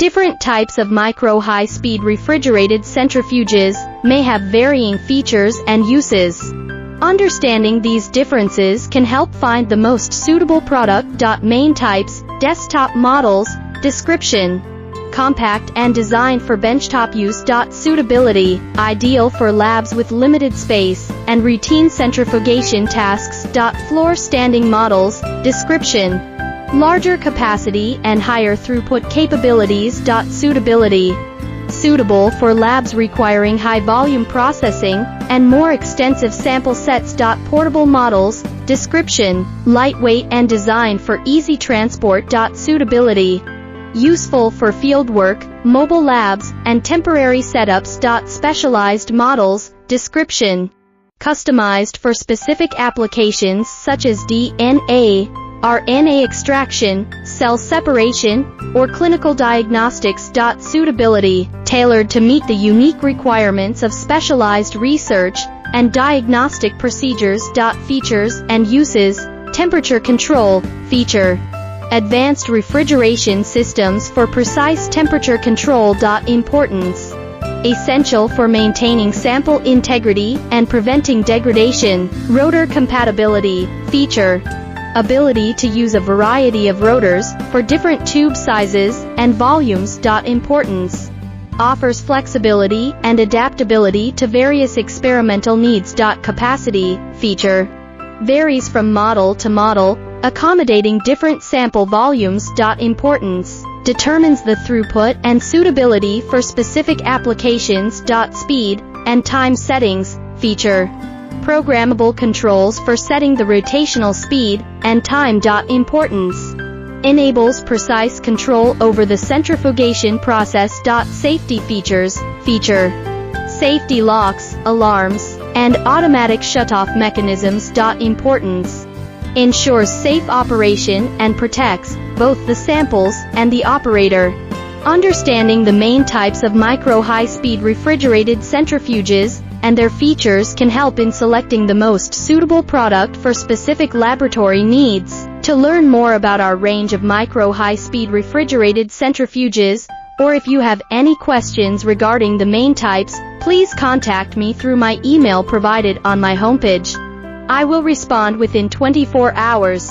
Different types of micro-high-speed refrigerated centrifuges may have varying features and uses. Understanding these differences can help find the most suitable product. Main types, desktop models, description. Compact and designed for benchtop use. Suitability, ideal for labs with limited space and routine centrifugation tasks. Floor standing models, description. Larger capacity and higher throughput capabilities. Suitability, suitable for labs requiring high volume processing and more extensive sample sets. Portable models, description. Lightweight and designed for easy transport. Suitability, useful for fieldwork, mobile labs, and temporary setups. Specialized models, description. Customized for specific applications such as DNA, RNA extraction, cell separation, or clinical diagnostics. Suitability, tailored to meet the unique requirements of specialized research and diagnostic procedures. Features and uses, temperature control, feature. Advanced refrigeration systems for precise temperature control. Importance, essential for maintaining sample integrity and preventing degradation. Rotor compatibility, feature. Ability to use a variety of rotors for different tube sizes and volumes. Importance, offers flexibility and adaptability to various experimental needs. Capacity, feature. Varies from model to model, accommodating different sample volumes. Importance, determines the throughput and suitability for specific applications. Speed and time settings, feature. Programmable controls for setting the rotational speed and time. Importance, enables precise control over the centrifugation process. Safety features, feature. Safety locks, alarms, and automatic shutoff mechanisms. Importance, ensures safe operation and protects both the samples and the operator. Understanding the main types of micro-high-speed refrigerated centrifuges and their features can help in selecting the most suitable product for specific laboratory needs. To learn more about our range of micro-high-speed refrigerated centrifuges, or if you have any questions regarding the main types, please contact me through my email provided on my homepage. I will respond within 24 hours.